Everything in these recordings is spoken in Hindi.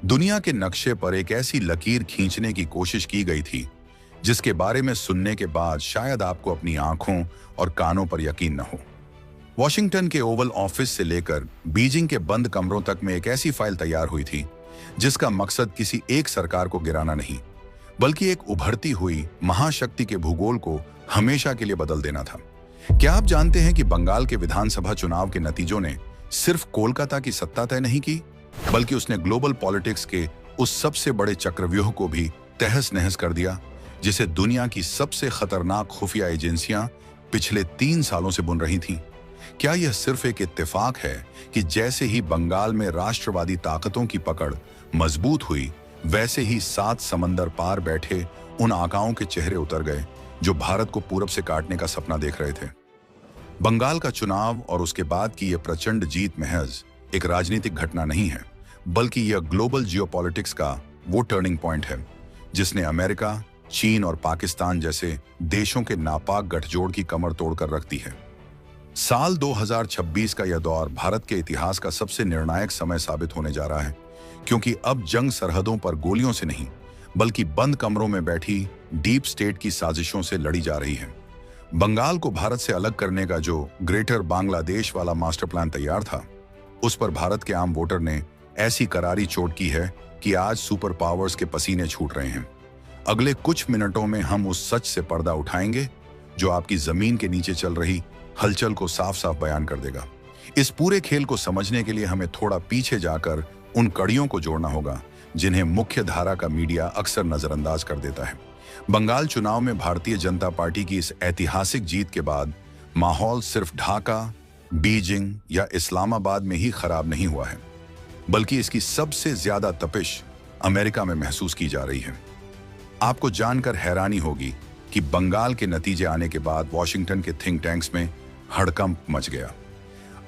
दुनिया के नक्शे पर एक ऐसी लकीर खींचने की कोशिश की गई थी जिसके बारे में सुनने के बाद शायद आपको अपनी आंखों और कानों पर यकीन न हो। वॉशिंगटन के ओवल ऑफिस से लेकर बीजिंग के बंद कमरों तक में एक ऐसी फाइल तैयार हुई थी जिसका मकसद किसी एक सरकार को गिराना नहीं, बल्कि एक उभरती हुई महाशक्ति के भूगोल को हमेशा के लिए बदल देना था। क्या आप जानते हैं कि बंगाल के विधानसभा चुनाव के नतीजों ने सिर्फ कोलकाता की सत्ता तय नहीं की, बल्कि उसने ग्लोबल पॉलिटिक्स के उस सबसे बड़े चक्रव्यूह को भी तहस नहस कर दिया जिसे दुनिया की सबसे खतरनाक खुफिया एजेंसियां पिछले 3 सालों से बुन रही थीं। क्या यह सिर्फ एक इत्तेफाक है कि जैसे ही बंगाल में राष्ट्रवादी ताकतों की पकड़ मजबूत हुई, वैसे ही 7 समंदर पार बैठे उन आकाओं के चेहरे उतर गए जो भारत को पूरब से काटने का सपना देख रहे थे। बंगाल का चुनाव और उसके बाद की यह प्रचंड जीत महज एक राजनीतिक घटना नहीं है, बल्कि यह ग्लोबल जियोपॉलिटिक्स का वो टर्निंग पॉइंट है जिसने अमेरिका, चीन और पाकिस्तान जैसे देशों के नापाक गठजोड़ की कमर तोड़कर रख दी है। साल 2026 का यह दौर भारत के इतिहास का सबसे निर्णायक समय साबित होने जा रहा है, क्योंकि अब जंग सरहदों पर गोलियों से नहीं, बल्कि बंद कमरों में बैठी डीप स्टेट की साजिशों से लड़ी जा रही है। बंगाल को भारत से अलग करने का जो ग्रेटर बांग्लादेश वाला मास्टर प्लान तैयार था, उस पर भारत के आम वोटर ने ऐसी करारी चोट की है कि आज सुपर पावर्स के पसीने छूट रहे हैं। अगले कुछ मिनटों में हम उस सच से पर्दा उठाएंगे जो आपकी जमीन के नीचे चल रही हलचल को साफ साफ बयान कर देगा। इस पूरे खेल को समझने के लिए हमें थोड़ा पीछे जाकर उन कड़ियों को जोड़ना होगा जिन्हें मुख्य धारा का मीडिया अक्सर नजरअंदाज कर देता है। बंगाल चुनाव में भारतीय जनता पार्टी की इस ऐतिहासिक जीत के बाद माहौल सिर्फ ढाका, बीजिंग या इस्लामाबाद में ही खराब नहीं हुआ है, बल्कि इसकी सबसे ज्यादा तपिश अमेरिका में महसूस की जा रही है। आपको जानकर हैरानी होगी कि बंगाल के नतीजे आने के बाद वॉशिंगटन के थिंक टैंक्स में हड़कंप मच गया।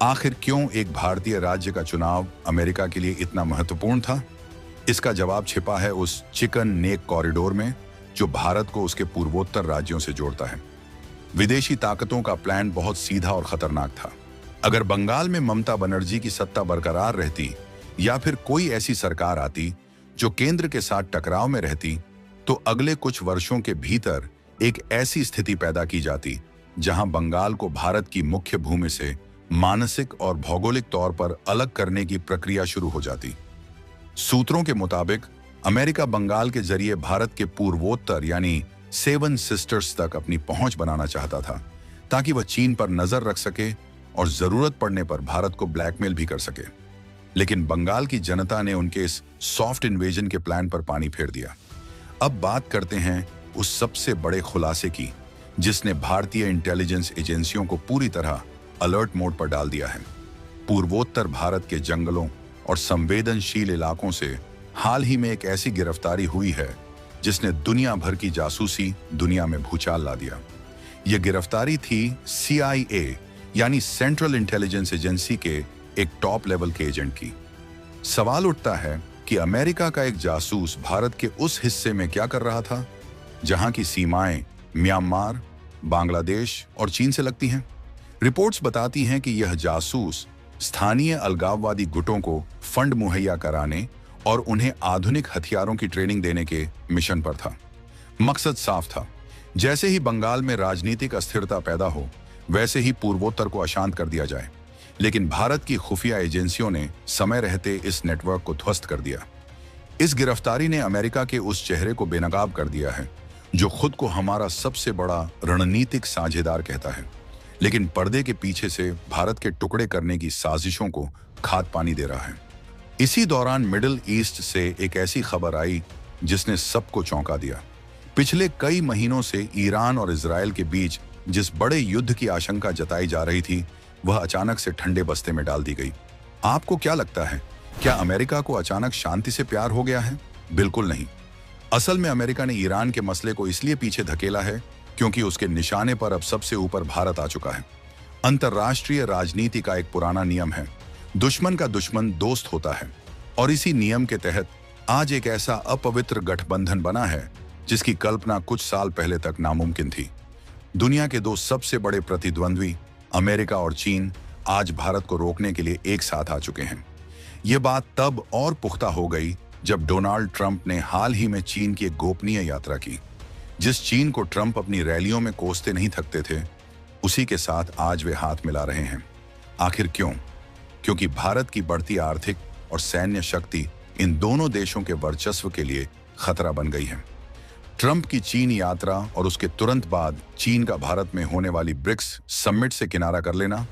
आखिर क्यों एक भारतीय राज्य का चुनाव अमेरिका के लिए इतना महत्वपूर्ण था? इसका जवाब छिपा है उस चिकन नेक कॉरिडोर में जो भारत को उसके पूर्वोत्तर राज्यों से जोड़ता है। विदेशी ताकतों का प्लान बहुत सीधा और खतरनाक था। अगर बंगाल में ममता बनर्जी की सत्ता बरकरार रहती या फिर कोई ऐसी सरकार आती जो केंद्र के साथ टकराव में रहती, तो अगले कुछ वर्षों के भीतर एक ऐसी स्थिति पैदा की जाती जहां बंगाल को भारत की मुख्य भूमि से मानसिक और भौगोलिक तौर पर अलग करने की प्रक्रिया शुरू हो जाती। सूत्रों के मुताबिक अमेरिका बंगाल के जरिए भारत के पूर्वोत्तर यानी 7 सिस्टर्स तक अपनी पहुंच बनाना चाहता था, ताकि वह चीन पर नजर रख सके और जरूरत पड़ने पर भारत को ब्लैकमेल भी कर सके। लेकिन बंगाल की जनता ने उनके इस सॉफ्ट इन्वेजन के प्लान पर पानी फेर दिया। अब बात करते हैं उस सबसे बड़े खुलासे की जिसने भारतीय इंटेलिजेंस एजेंसियों को पूरी तरह अलर्ट मोड पर डाल दिया है। पूर्वोत्तर भारत के जंगलों और संवेदनशील इलाकों से हाल ही में एक ऐसी गिरफ्तारी हुई है जिसने दुनिया भर की जासूसी दुनिया में भूचाल ला दिया। यह गिरफ्तारी थी CIA यानी सेंट्रल इंटेलिजेंस एजेंसी के एक टॉप लेवल के एजेंट की। सवाल उठता है कि अमेरिका का एक जासूस भारत के उस हिस्से में क्या कर रहा था जहां की सीमाएं म्यांमार, बांग्लादेश और चीन से लगती हैं। रिपोर्ट्स बताती हैं कि यह जासूस स्थानीय अलगाववादी गुटों को फंड मुहैया कराने और उन्हें आधुनिक हथियारों की ट्रेनिंग देने के मिशन पर था। मकसद साफ था, जैसे ही बंगाल में राजनीतिक अस्थिरता पैदा हो, वैसे ही पूर्वोत्तर को अशांत कर दिया जाए। लेकिन भारत की खुफिया एजेंसियों ने समय रहते इस नेटवर्क को ध्वस्त कर दिया। इस गिरफ्तारी ने अमेरिका के उस चेहरे को बेनकाब कर दिया है जो खुद को हमारा सबसे बड़ा रणनीतिक साझेदार कहता है, लेकिन पर्दे के पीछे से भारत के टुकड़े करने की साजिशों को खाद पानी दे रहा है। इसी दौरान मिडिल ईस्ट से एक ऐसी खबर आई जिसने सबको चौंका दिया। पिछले कई महीनों से ईरान और इजराइल के बीच जिस बड़े युद्ध की आशंका जताई जा रही थी, वह अचानक से ठंडे बस्ते में डाल दी गई। आपको क्या लगता है, क्या अमेरिका को अचानक शांति से प्यार हो गया है? बिल्कुल नहीं। असल में अमेरिका ने ईरान के मसले को इसलिए पीछे धकेला है क्योंकि उसके निशाने पर अब सबसे ऊपर भारत आ चुका है। अंतर्राष्ट्रीय राजनीति का एक पुराना नियम है, दुश्मन का दुश्मन दोस्त होता है, और इसी नियम के तहत आज एक ऐसा अपवित्र गठबंधन बना है जिसकी कल्पना कुछ साल पहले तक नामुमकिन थी। दुनिया के 2 सबसे बड़े प्रतिद्वंद्वी अमेरिका और चीन आज भारत को रोकने के लिए एक साथ आ चुके हैं। यह बात तब और पुख्ता हो गई जब डोनाल्ड ट्रंप ने हाल ही में चीन की एक गोपनीय यात्रा की। जिस चीन को ट्रंप अपनी रैलियों में कोसते नहीं थकते थे, उसी के साथ आज वे हाथ मिला रहे हैं। आखिर क्यों? क्योंकि भारत की बढ़ती आर्थिक और सैन्य शक्ति इन दोनों देशों के वर्चस्व के लिए खतरा बन गई है। ट्रंप की चीन यात्रा और उसके तुरंत बाद चीन का भारत में होने वाली ब्रिक्स समिट से किनारा कर लेना,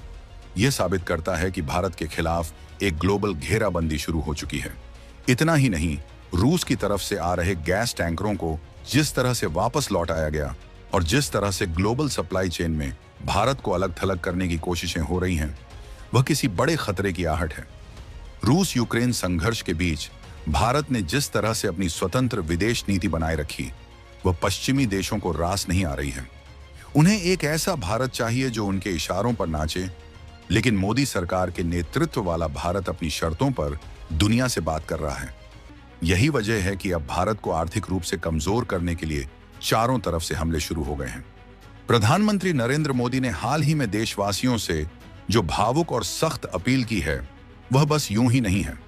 यह साबित करता है कि भारत के खिलाफ एक ग्लोबल घेराबंदी शुरू हो चुकी है। इतना ही नहीं, रूस की तरफ से आ रहे गैस टैंकरों को जिस तरह से वापस लौटाया गया और जिस तरह से ग्लोबल सप्लाई चेन में भारत को अलग थलग करने की कोशिशें हो रही हैं, वह किसी बड़े खतरे की आहट है। रूस यूक्रेन संघर्ष के बीच भारत ने जिस तरह से अपनी स्वतंत्र विदेश नीति बनाए रखी, वह पश्चिमी देशों को रास नहीं आ रही है। उन्हें एक ऐसा भारत चाहिए जो उनके इशारों पर नाचे, लेकिन मोदी सरकार के नेतृत्व वाला भारत अपनी शर्तों पर दुनिया से बात कर रहा है। यही वजह है कि अब भारत को आर्थिक रूप से कमजोर करने के लिए चारों तरफ से हमले शुरू हो गए हैं। प्रधानमंत्री नरेंद्र मोदी ने हाल ही में देशवासियों से जो भावुक और सख्त अपील की है, वह बस यूं ही नहीं है।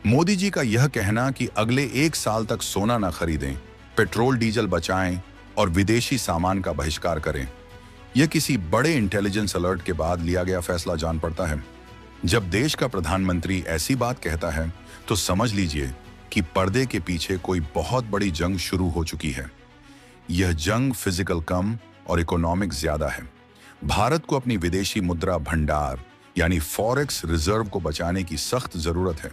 मोदी जी का यह कहना कि अगले 1 साल तक सोना न खरीदें, पेट्रोल डीजल बचाएं और विदेशी सामान का बहिष्कार करें, यह किसी बड़े इंटेलिजेंस अलर्ट के बाद लिया गया फैसला जान पड़ता है। जब देश का प्रधानमंत्री ऐसी बात कहता है, तो समझ लीजिए कि पर्दे के पीछे कोई बहुत बड़ी जंग शुरू हो चुकी है। यह जंग फिजिकल कम और इकोनॉमिक ज्यादा है। भारत को अपनी विदेशी मुद्रा भंडार यानी फॉरेक्स रिजर्व को बचाने की सख्त जरूरत है,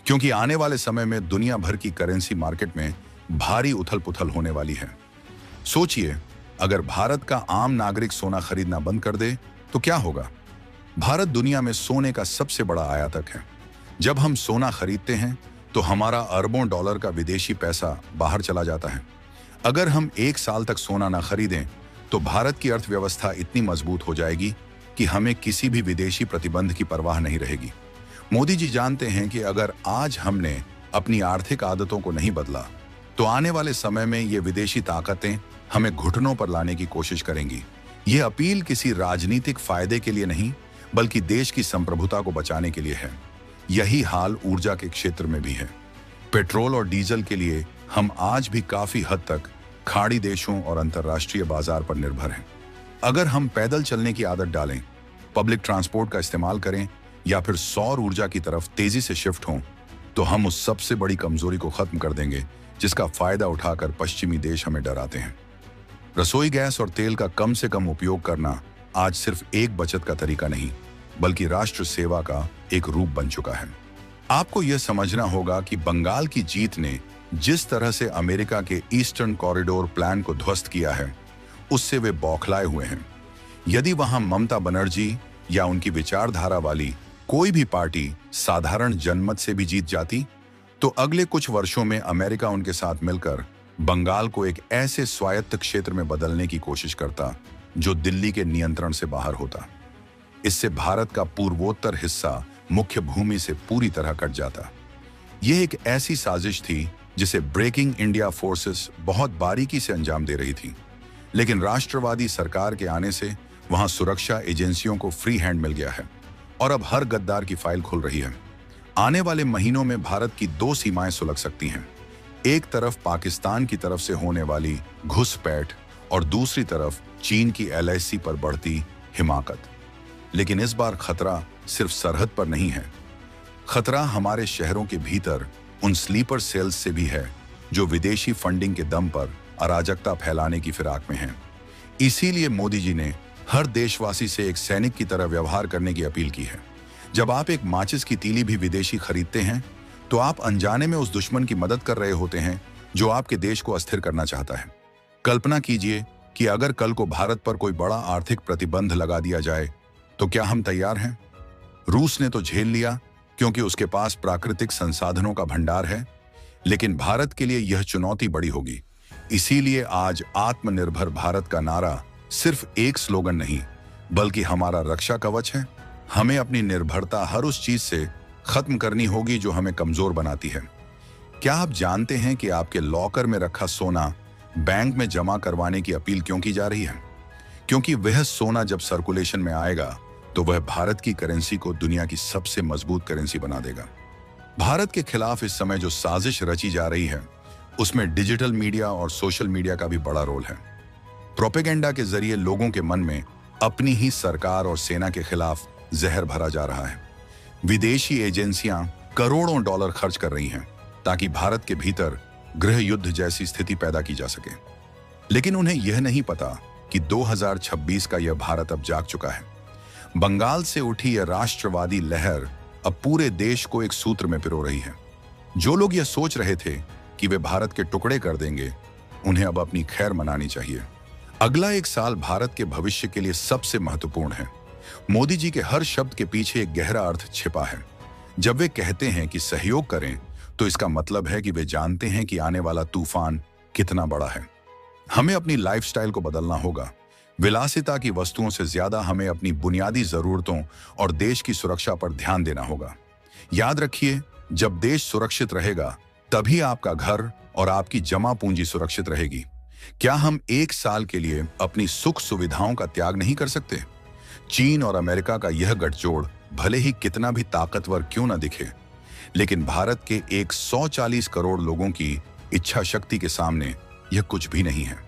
क्योंकि आने वाले समय में दुनिया भर की करेंसी मार्केट में भारी उथल-पुथल होने वाली है। सोचिए, अगर भारत का आम नागरिक सोना खरीदना बंद कर दे तो क्या होगा? भारत दुनिया में सोने का सबसे बड़ा आयातक है। जब हम सोना खरीदते हैं तो हमारा अरबों डॉलर का विदेशी पैसा बाहर चला जाता है। अगर हम 1 साल तक सोना ना खरीदें तो भारत की अर्थव्यवस्था इतनी मजबूत हो जाएगी कि हमें किसी भी विदेशी प्रतिबंध की परवाह नहीं रहेगी। मोदी जी जानते हैं कि अगर आज हमने अपनी आर्थिक आदतों को नहीं बदला तो आने वाले समय में ये विदेशी ताकतें हमें घुटनों पर लाने की कोशिश करेंगी। ये अपील किसी राजनीतिक फायदे के लिए नहीं, बल्कि देश की संप्रभुता को बचाने के लिए है। यही हाल ऊर्जा के क्षेत्र में भी है। पेट्रोल और डीजल के लिए हम आज भी काफी हद तक खाड़ी देशों और अंतर्राष्ट्रीय बाजार पर निर्भर हैं। अगर हम पैदल चलने की आदत डालें, पब्लिक ट्रांसपोर्ट का इस्तेमाल करें या फिर सौर ऊर्जा की तरफ तेजी से शिफ्ट हों, तो हम उस सबसे बड़ी कमजोरी को खत्म कर देंगे जिसका फायदा उठाकर पश्चिमी देश हमें डराते हैं। रसोई गैस और तेल का कम से कम उपयोग करना आज सिर्फ एक बचत का तरीका नहीं, बल्कि राष्ट्र सेवा का एक रूप बन चुका है। आपको यह समझना होगा कि बंगाल की जीत ने जिस तरह से अमेरिका के ईस्टर्न कॉरिडोर प्लान को ध्वस्त किया है, उससे वे बौखलाए हुए हैं। यदि वहां ममता बनर्जी या उनकी विचारधारा वाली कोई भी पार्टी साधारण जनमत से भी जीत जाती, तो अगले कुछ वर्षों में अमेरिका उनके साथ मिलकर बंगाल को एक ऐसे स्वायत्त क्षेत्र में बदलने की कोशिश करता जो दिल्ली के नियंत्रण से बाहर होता। इससे भारत का पूर्वोत्तर हिस्सा मुख्य भूमि से पूरी तरह कट जाता। यह एक ऐसी साजिश थी जिसे ब्रेकिंग इंडिया फोर्सेस बहुत बारीकी से अंजाम दे रही थी, लेकिन राष्ट्रवादी सरकार के आने से वहां सुरक्षा एजेंसियों को फ्री हैंड मिल गया है और अब हर गद्दार की फाइल खुल रही है। आने वाले महीनों में भारत की 2 सीमाएं सुलग सकती हैं। एक तरफ पाकिस्तान की तरफ से होने वाली घुसपैठ और दूसरी तरफ चीन की LAC पर बढ़ती हिमाकत। लेकिन इस बार खतरा सिर्फ सरहद पर नहीं है, खतरा हमारे शहरों के भीतर उन स्लीपर सेल्स से भी है जो विदेशी फंडिंग के दम पर अराजकता फैलाने की फिराक में हैं। इसीलिए मोदी जी ने हर देशवासी से एक सैनिक की तरह व्यवहार करने की अपील की है। जब आप एक माचिस की तीली भी विदेशी खरीदते हैं, तो आप अनजाने में उस दुश्मन की मदद कर रहे होते हैं जो आपके देश को अस्थिर करना चाहता है। कल्पना कीजिए कि अगर कल को भारत पर कोई बड़ा आर्थिक प्रतिबंध लगा दिया जाए, तो क्या हम तैयार हैं? रूस ने तो झेल लिया क्योंकि उसके पास प्राकृतिक संसाधनों का भंडार है, लेकिन भारत के लिए यह चुनौती बड़ी होगी। इसीलिए आज आत्मनिर्भर भारत का नारा सिर्फ एक स्लोगन नहीं, बल्कि हमारा रक्षा कवच है। हमें अपनी निर्भरता हर उस चीज से खत्म करनी होगी जो हमें कमजोर बनाती है। क्या आप जानते हैं कि आपके लॉकर में रखा सोना बैंक में जमा करवाने की अपील क्यों की जा रही है? क्योंकि वह सोना जब सर्कुलेशन में आएगा तो वह भारत की करेंसी को दुनिया की सबसे मजबूत करेंसी बना देगा। भारत के खिलाफ इस समय जो साजिश रची जा रही है, उसमें डिजिटल मीडिया और सोशल मीडिया का भी बड़ा रोल है। प्रोपेगेंडा के जरिए लोगों के मन में अपनी ही सरकार और सेना के खिलाफ जहर भरा जा रहा है। विदेशी एजेंसियां करोड़ों डॉलर खर्च कर रही हैं ताकि भारत के भीतर गृह युद्ध जैसी स्थिति पैदा की जा सके। लेकिन उन्हें यह नहीं पता कि 2026 का यह भारत अब जाग चुका है। बंगाल से उठी यह राष्ट्रवादी लहर अब पूरे देश को एक सूत्र में पिरो रही है। जो लोग यह सोच रहे थे कि वे भारत के टुकड़े कर देंगे, उन्हें अब अपनी खैर मनानी चाहिए। अगला एक साल भारत के भविष्य के लिए सबसे महत्वपूर्ण है। मोदी जी के हर शब्द के पीछे एक गहरा अर्थ छिपा है। जब वे कहते हैं कि सहयोग करें, तो इसका मतलब है कि वे जानते हैं कि आने वाला तूफान कितना बड़ा है। हमें अपनी लाइफस्टाइल को बदलना होगा। विलासिता की वस्तुओं से ज्यादा हमें अपनी बुनियादी जरूरतों और देश की सुरक्षा पर ध्यान देना होगा। याद रखिए, जब देश सुरक्षित रहेगा, तभी आपका घर और आपकी जमा पूंजी सुरक्षित रहेगी। क्या हम एक साल के लिए अपनी सुख सुविधाओं का त्याग नहीं कर सकते? चीन और अमेरिका का यह गठजोड़ भले ही कितना भी ताकतवर क्यों न दिखे, लेकिन भारत के 140 करोड़ लोगों की इच्छा शक्ति के सामने यह कुछ भी नहीं है।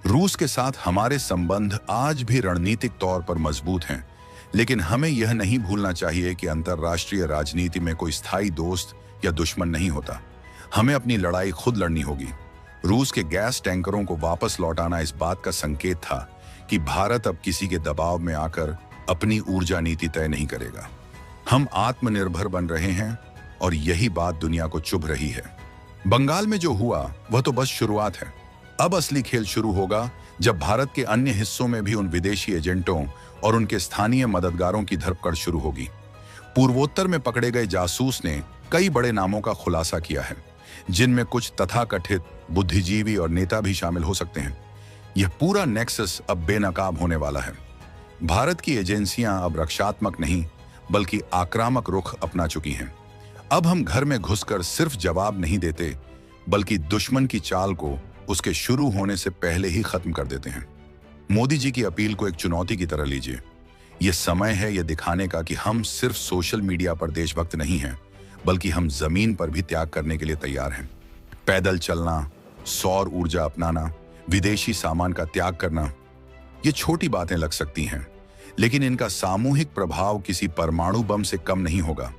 रूस के साथ हमारे संबंध आज भी रणनीतिक तौर पर मजबूत हैं, लेकिन हमें यह नहीं भूलना चाहिए कि अंतर्राष्ट्रीय राजनीति में कोई स्थायी दोस्त या दुश्मन नहीं होता। हमें अपनी लड़ाई खुद लड़नी होगी। रूस के गैस टैंकरों को वापस लौटाना इस बात का संकेत था कि भारत अब किसी के दबाव में आकर अपनी ऊर्जा नीति तय नहीं करेगा। हम आत्मनिर्भर बन रहे हैं और यही बात दुनिया को चुभ रही है। बंगाल में जो हुआ वह तो बस शुरुआत है। अब असली खेल शुरू होगा जब भारत के अन्य हिस्सों में भी उन विदेशी एजेंटों और उनके स्थानीय मददगारों की धरपकड़ शुरू होगी। पूर्वोत्तर में पकड़े गए जासूस ने कई बड़े नामों का खुलासा किया है, जिनमें कुछ तथाकथित बुद्धिजीवी और नेता भी शामिल हो सकते हैं। यह पूरा नेक्सस अब बेनकाब होने वाला है। भारत की एजेंसियां अब रक्षात्मक नहीं बल्कि आक्रामक रुख अपना चुकी हैं। अब हम घर में घुसकर सिर्फ जवाब नहीं देते, बल्कि दुश्मन की चाल को उसके शुरू होने से पहले ही खत्म कर देते हैं। मोदी जी की अपील को एक चुनौती की तरह लीजिए। यह समय है यह दिखाने का कि हम सिर्फ सोशल मीडिया पर देशभक्त नहीं हैं, बल्कि हम जमीन पर भी त्याग करने के लिए तैयार हैं। पैदल चलना, सौर ऊर्जा अपनाना, विदेशी सामान का त्याग करना, ये छोटी बातें लग सकती हैं, लेकिन इनका सामूहिक प्रभाव किसी परमाणु बम से कम नहीं होगा।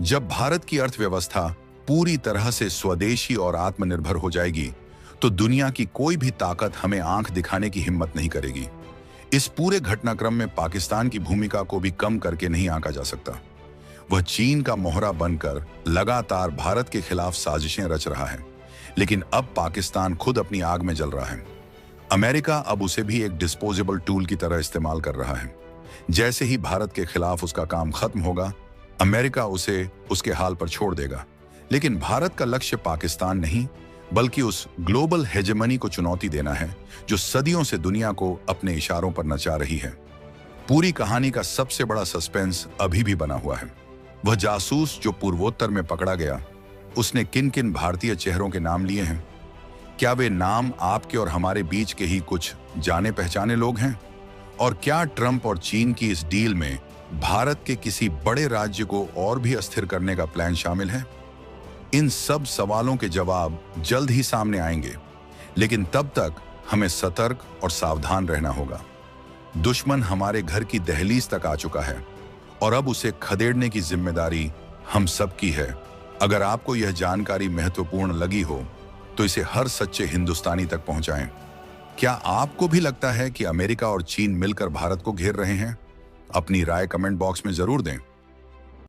जब भारत की अर्थव्यवस्था पूरी तरह से स्वदेशी और आत्मनिर्भर हो जाएगी, तो दुनिया की कोई भी ताकत हमें आंख दिखाने की हिम्मत नहीं करेगी। इस पूरे घटनाक्रम में पाकिस्तान की भूमिका को भी कम करके नहीं आंका जा सकता। वह चीन का मोहरा बनकर लगातार भारत के खिलाफ साजिशें रच रहा है, लेकिन अब पाकिस्तान खुद अपनी आग में जल रहा है। अमेरिका अब उसे भी एक डिस्पोजेबल टूल की तरह इस्तेमाल कर रहा है। जैसे ही भारत के खिलाफ उसका काम खत्म होगा, अमेरिका उसे उसके हाल पर छोड़ देगा। लेकिन भारत का लक्ष्य पाकिस्तान नहीं, बल्कि उस ग्लोबल हेजेमनी को चुनौती देना है जो सदियों से दुनिया को अपने इशारों पर नचा रही है। पूरी कहानी का सबसे बड़ा सस्पेंस अभी भी बना हुआ है। वह जासूस जो पूर्वोत्तर में पकड़ा गया, उसने किन किन भारतीय चेहरों के नाम लिए हैं? क्या वे नाम आपके और हमारे बीच के ही कुछ जाने पहचाने लोग हैं? और क्या ट्रंप और चीन की इस डील में भारत के किसी बड़े राज्य को और भी अस्थिर करने का प्लान शामिल है? इन सब सवालों के जवाब जल्द ही सामने आएंगे, लेकिन तब तक हमें सतर्क और सावधान रहना होगा। दुश्मन हमारे घर की दहलीज तक आ चुका है और अब उसे खदेड़ने की जिम्मेदारी हम सब की है। अगर आपको यह जानकारी महत्वपूर्ण लगी हो, तो इसे हर सच्चे हिंदुस्तानी तक पहुंचाएं। क्या आपको भी लगता है कि अमेरिका और चीन मिलकर भारत को घेर रहे हैं? अपनी राय कमेंट बॉक्स में जरूर दें।